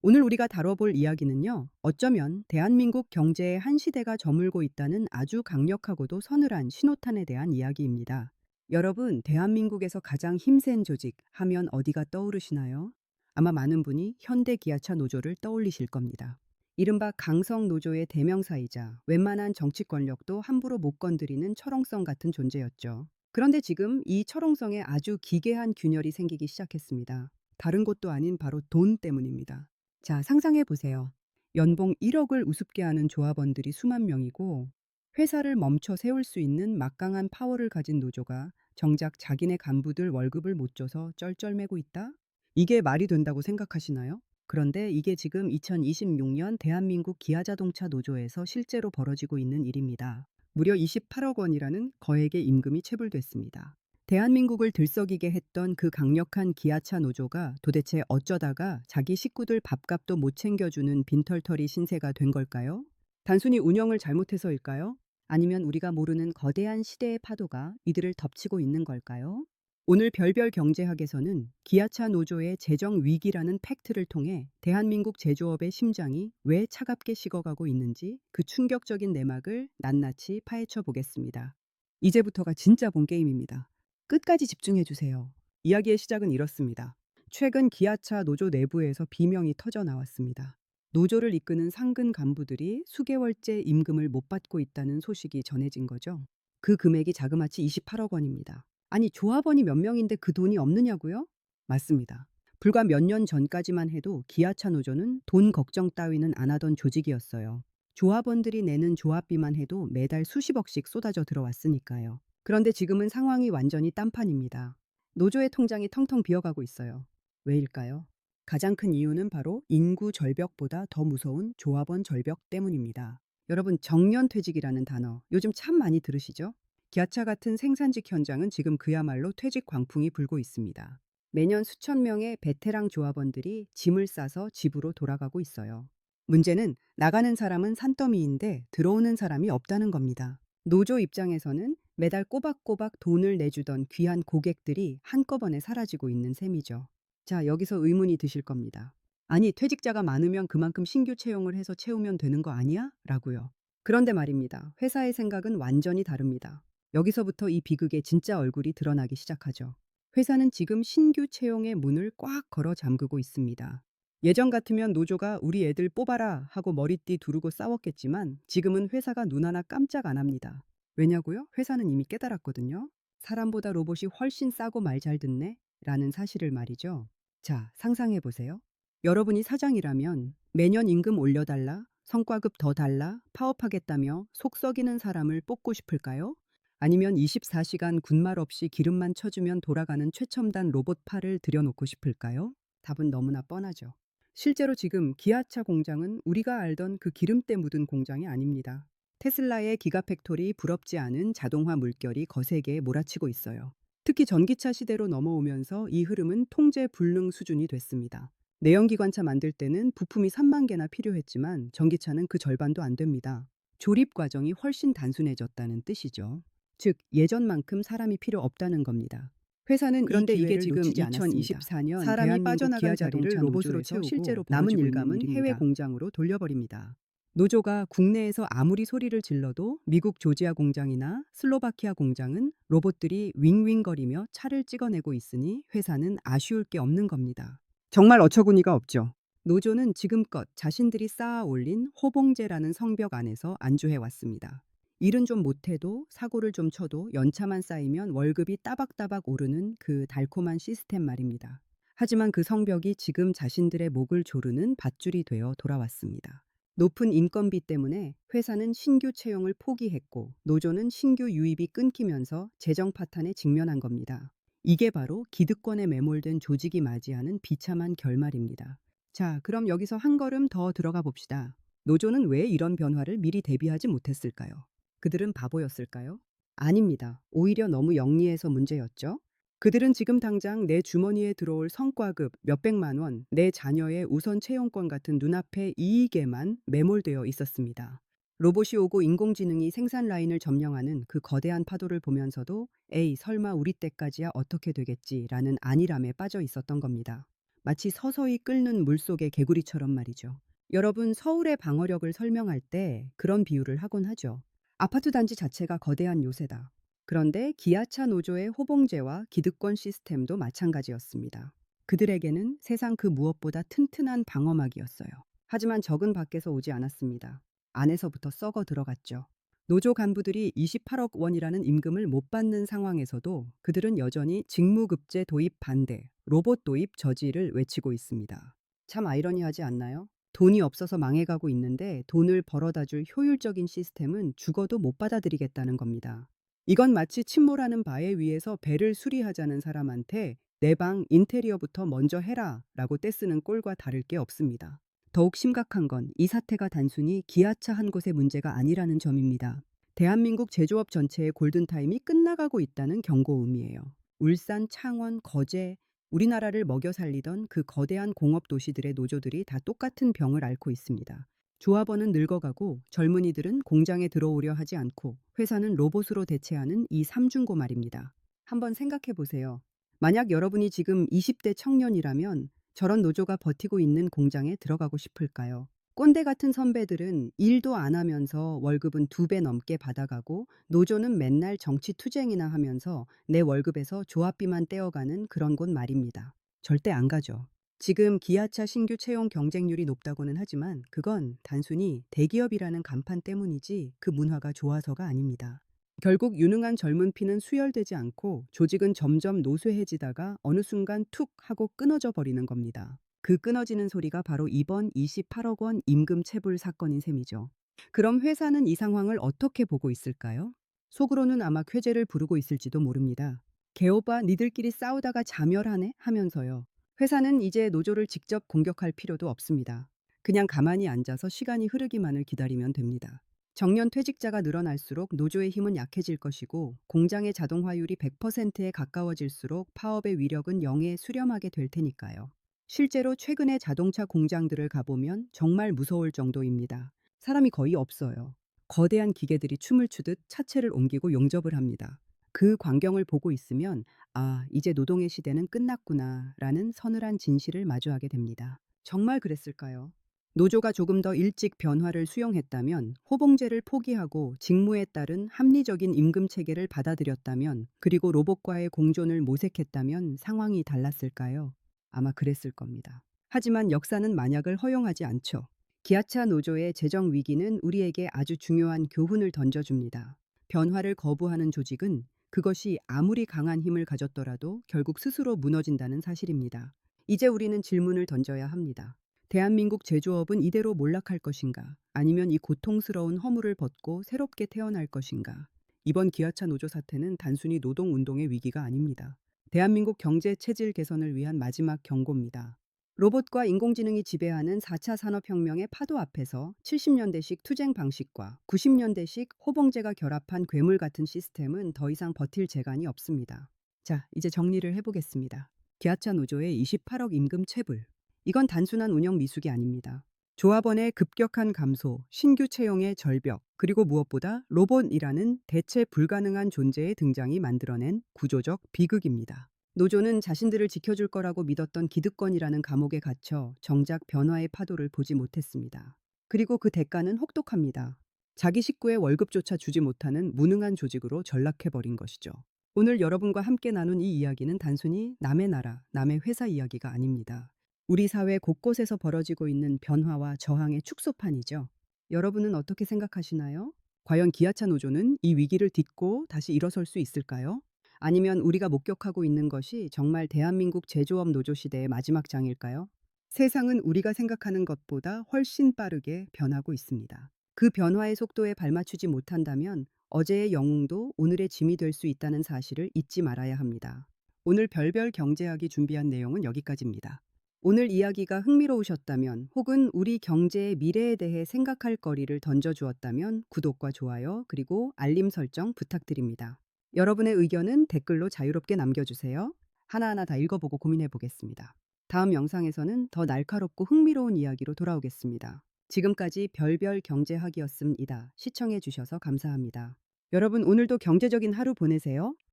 오늘 우리가 다뤄볼 이야기는요, 어쩌면 대한민국 경제의 한 시대가 저물고 있다는 아주 강력하고도 서늘한 신호탄에 대한 이야기입니다. 여러분, 대한민국에서 가장 힘센 조직 하면 어디가 떠오르시나요? 아마 많은 분이 현대 기아차 노조를 떠올리실 겁니다. 이른바 강성 노조의 대명사이자 웬만한 정치 권력도 함부로 못 건드리는 철옹성 같은 존재였죠. 그런데 지금 이 철옹성에 아주 기괴한 균열이 생기기 시작했습니다. 다른 곳도 아닌 바로 돈 때문입니다. 자, 상상해 보세요. 연봉 1억을 우습게 하는 조합원들이 수만 명이고 회사를 멈춰 세울 수 있는 막강한 파워를 가진 노조가 정작 자기네 간부들 월급을 못 줘서 쩔쩔매고 있다? 이게 말이 된다고 생각하시나요? 그런데 이게 지금 2026년 대한민국 기아자동차 노조에서 실제로 벌어지고 있는 일입니다. 무려 28억 원이라는 거액의 임금이 체불됐습니다. 대한민국을 들썩이게 했던 그 강력한 기아차 노조가 도대체 어쩌다가 자기 식구들 밥값도 못 챙겨주는 빈털터리 신세가 된 걸까요? 단순히 운영을 잘못해서일까요? 아니면 우리가 모르는 거대한 시대의 파도가 이들을 덮치고 있는 걸까요? 오늘 별별 경제학에서는 기아차 노조의 재정 위기라는 팩트를 통해 대한민국 제조업의 심장이 왜 차갑게 식어가고 있는지 그 충격적인 내막을 낱낱이 파헤쳐 보겠습니다. 이제부터가 진짜 본 게임입니다. 끝까지 집중해 주세요. 이야기의 시작은 이렇습니다. 최근 기아차 노조 내부에서 비명이 터져 나왔습니다. 노조를 이끄는 상근 간부들이 수개월째 임금을 못 받고 있다는 소식이 전해진 거죠. 그 금액이 자그마치 28억 원입니다. 아니, 조합원이 몇 명인데 그 돈이 없느냐고요? 맞습니다. 불과 몇 년 전까지만 해도 기아차 노조는 돈 걱정 따위는 안 하던 조직이었어요. 조합원들이 내는 조합비만 해도 매달 수십억씩 쏟아져 들어왔으니까요. 그런데 지금은 상황이 완전히 딴판입니다. 노조의 통장이 텅텅 비어가고 있어요. 왜일까요? 가장 큰 이유는 바로 인구 절벽보다 더 무서운 조합원 절벽 때문입니다. 여러분, 정년퇴직이라는 단어 요즘 참 많이 들으시죠? 기아차 같은 생산직 현장은 지금 그야말로 퇴직 광풍이 불고 있습니다. 매년 수천 명의 베테랑 조합원들이 짐을 싸서 집으로 돌아가고 있어요. 문제는 나가는 사람은 산더미인데 들어오는 사람이 없다는 겁니다. 노조 입장에서는 매달 꼬박꼬박 돈을 내주던 귀한 고객들이 한꺼번에 사라지고 있는 셈이죠. 자, 여기서 의문이 드실 겁니다. 아니, 퇴직자가 많으면 그만큼 신규 채용을 해서 채우면 되는 거 아니야? 라고요. 그런데 말입니다. 회사의 생각은 완전히 다릅니다. 여기서부터 이 비극의 진짜 얼굴이 드러나기 시작하죠. 회사는 지금 신규 채용의 문을 꽉 걸어 잠그고 있습니다. 예전 같으면 노조가 우리 애들 뽑아라 하고 머리띠 두르고 싸웠겠지만 지금은 회사가 눈 하나 깜짝 안 합니다. 왜냐고요? 회사는 이미 깨달았거든요. 사람보다 로봇이 훨씬 싸고 말 잘 듣네? 라는 사실을 말이죠. 자, 상상해 보세요. 여러분이 사장이라면 매년 임금 올려달라, 성과급 더 달라, 파업하겠다며 속 썩이는 사람을 뽑고 싶을까요? 아니면 24시간 군말 없이 기름만 쳐주면 돌아가는 최첨단 로봇팔을 들여놓고 싶을까요? 답은 너무나 뻔하죠. 실제로 지금 기아차 공장은 우리가 알던 그 기름때 묻은 공장이 아닙니다. 테슬라의 기가팩토리 부럽지 않은 자동화 물결이 거세게 몰아치고 있어요. 특히 전기차 시대로 넘어오면서 이 흐름은 통제 불능 수준이 됐습니다. 내연기관차 만들 때는 부품이 3만 개나 필요했지만 전기차는 그 절반도 안 됩니다. 조립 과정이 훨씬 단순해졌다는 뜻이죠. 즉, 예전만큼 사람이 필요 없다는 겁니다. 회사는 그런데 이게 지금 2024년 사람이 대한민국 빠져나간 자리를 로봇으로 채우고 실제로 남은 일감은 해외 공장으로 돌려버립니다. 노조가 국내에서 아무리 소리를 질러도 미국 조지아 공장이나 슬로바키아 공장은 로봇들이 윙윙거리며 차를 찍어내고 있으니 회사는 아쉬울 게 없는 겁니다. 정말 어처구니가 없죠. 노조는 지금껏 자신들이 쌓아 올린 호봉제라는 성벽 안에서 안주해 왔습니다. 일은 좀 못해도 사고를 좀 쳐도 연차만 쌓이면 월급이 따박따박 오르는 그 달콤한 시스템 말입니다. 하지만 그 성벽이 지금 자신들의 목을 조르는 밧줄이 되어 돌아왔습니다. 높은 인건비 때문에 회사는 신규 채용을 포기했고 노조는 신규 유입이 끊기면서 재정 파탄에 직면한 겁니다. 이게 바로 기득권에 매몰된 조직이 맞이하는 비참한 결말입니다. 자, 그럼 여기서 한 걸음 더 들어가 봅시다. 노조는 왜 이런 변화를 미리 대비하지 못했을까요? 그들은 바보였을까요? 아닙니다. 오히려 너무 영리해서 문제였죠. 그들은 지금 당장 내 주머니에 들어올 성과급 몇백만 원, 내 자녀의 우선 채용권 같은 눈앞의 이익에만 매몰되어 있었습니다. 로봇이 오고 인공지능이 생산 라인을 점령하는 그 거대한 파도를 보면서도 에이 설마 우리 때까지야 어떻게 되겠지라는 안일함에 빠져 있었던 겁니다. 마치 서서히 끓는 물속의 개구리처럼 말이죠. 여러분, 서울의 방어력을 설명할 때 그런 비유를 하곤 하죠. 아파트 단지 자체가 거대한 요새다. 그런데 기아차 노조의 호봉제와 기득권 시스템도 마찬가지였습니다. 그들에게는 세상 그 무엇보다 튼튼한 방어막이었어요. 하지만 적은 밖에서 오지 않았습니다. 안에서부터 썩어 들어갔죠. 노조 간부들이 28억 원이라는 임금을 못 받는 상황에서도 그들은 여전히 직무급제 도입 반대, 로봇 도입 저지를 외치고 있습니다. 참 아이러니하지 않나요? 돈이 없어서 망해가고 있는데 돈을 벌어다 줄 효율적인 시스템은 죽어도 못 받아들이겠다는 겁니다. 이건 마치 침몰하는 바에 위에서 배를 수리하자는 사람한테 내 방 인테리어부터 먼저 해라 라고 떼쓰는 꼴과 다를 게 없습니다. 더욱 심각한 건 이 사태가 단순히 기아차 한 곳의 문제가 아니라는 점입니다. 대한민국 제조업 전체의 골든타임이 끝나가고 있다는 경고음이에요. 울산, 창원, 거제, 우리나라를 먹여 살리던 그 거대한 공업 도시들의 노조들이 다 똑같은 병을 앓고 있습니다. 조합원은 늙어가고 젊은이들은 공장에 들어오려 하지 않고 회사는 로봇으로 대체하는 이 삼중고 말입니다. 한번 생각해 보세요. 만약 여러분이 지금 20대 청년이라면 저런 노조가 버티고 있는 공장에 들어가고 싶을까요? 꼰대 같은 선배들은 일도 안 하면서 월급은 2배 넘게 받아가고 노조는 맨날 정치 투쟁이나 하면서 내 월급에서 조합비만 떼어가는 그런 곳 말입니다. 절대 안 가죠. 지금 기아차 신규 채용 경쟁률이 높다고는 하지만 그건 단순히 대기업이라는 간판 때문이지 그 문화가 좋아서가 아닙니다. 결국 유능한 젊은 피는 수혈되지 않고 조직은 점점 노쇠해지다가 어느 순간 툭 하고 끊어져 버리는 겁니다. 그 끊어지는 소리가 바로 이번 28억 원 임금 체불 사건인 셈이죠. 그럼 회사는 이 상황을 어떻게 보고 있을까요? 속으로는 아마 쾌재를 부르고 있을지도 모릅니다. 개오바 니들끼리 싸우다가 자멸하네 하면서요. 회사는 이제 노조를 직접 공격할 필요도 없습니다. 그냥 가만히 앉아서 시간이 흐르기만을 기다리면 됩니다. 정년 퇴직자가 늘어날수록 노조의 힘은 약해질 것이고 공장의 자동화율이 100%에 가까워질수록 파업의 위력은 0에 수렴하게 될 테니까요. 실제로 최근에 자동차 공장들을 가보면 정말 무서울 정도입니다. 사람이 거의 없어요. 거대한 기계들이 춤을 추듯 차체를 옮기고 용접을 합니다. 그 광경을 보고 있으면 아, 이제 노동의 시대는 끝났구나 라는 서늘한 진실을 마주하게 됩니다. 정말 그랬을까요? 노조가 조금 더 일찍 변화를 수용했다면, 호봉제를 포기하고 직무에 따른 합리적인 임금 체계를 받아들였다면, 그리고 로봇과의 공존을 모색했다면 상황이 달랐을까요? 아마 그랬을 겁니다. 하지만 역사는 만약을 허용하지 않죠. 기아차 노조의 재정 위기는 우리에게 아주 중요한 교훈을 던져줍니다. 변화를 거부하는 조직은 그것이 아무리 강한 힘을 가졌더라도 결국 스스로 무너진다는 사실입니다. 이제 우리는 질문을 던져야 합니다. 대한민국 제조업은 이대로 몰락할 것인가? 아니면 이 고통스러운 허물을 벗고 새롭게 태어날 것인가? 이번 기아차 노조 사태는 단순히 노동운동의 위기가 아닙니다. 대한민국 경제 체질 개선을 위한 마지막 경고입니다. 로봇과 인공지능이 지배하는 4차 산업혁명의 파도 앞에서 70년대식 투쟁 방식과 90년대식 호봉제가 결합한 괴물 같은 시스템은 더 이상 버틸 재간이 없습니다. 자, 이제 정리를 해보겠습니다. 기아차 노조의 28억 임금 체불. 이건 단순한 운영 미숙이 아닙니다. 조합원의 급격한 감소, 신규 채용의 절벽, 그리고 무엇보다 로봇이라는 대체 불가능한 존재의 등장이 만들어낸 구조적 비극입니다. 노조는 자신들을 지켜줄 거라고 믿었던 기득권이라는 감옥에 갇혀 정작 변화의 파도를 보지 못했습니다. 그리고 그 대가는 혹독합니다. 자기 식구의 월급조차 주지 못하는 무능한 조직으로 전락해버린 것이죠. 오늘 여러분과 함께 나눈 이 이야기는 단순히 남의 나라, 남의 회사 이야기가 아닙니다. 우리 사회 곳곳에서 벌어지고 있는 변화와 저항의 축소판이죠. 여러분은 어떻게 생각하시나요? 과연 기아차 노조는 이 위기를 딛고 다시 일어설 수 있을까요? 아니면 우리가 목격하고 있는 것이 정말 대한민국 제조업 노조 시대의 마지막 장일까요? 세상은 우리가 생각하는 것보다 훨씬 빠르게 변하고 있습니다. 그 변화의 속도에 발맞추지 못한다면 어제의 영웅도 오늘의 짐이 될 수 있다는 사실을 잊지 말아야 합니다. 오늘 별별 경제학이 준비한 내용은 여기까지입니다. 오늘 이야기가 흥미로우셨다면 혹은 우리 경제의 미래에 대해 생각할 거리를 던져주었다면 구독과 좋아요 그리고 알림 설정 부탁드립니다. 여러분의 의견은 댓글로 자유롭게 남겨주세요. 하나하나 다 읽어보고 고민해 보겠습니다. 다음 영상에서는 더 날카롭고 흥미로운 이야기로 돌아오겠습니다. 지금까지 별별 경제학이었습니다. 시청해 주셔서 감사합니다. 여러분 오늘도 경제적인 하루 보내세요.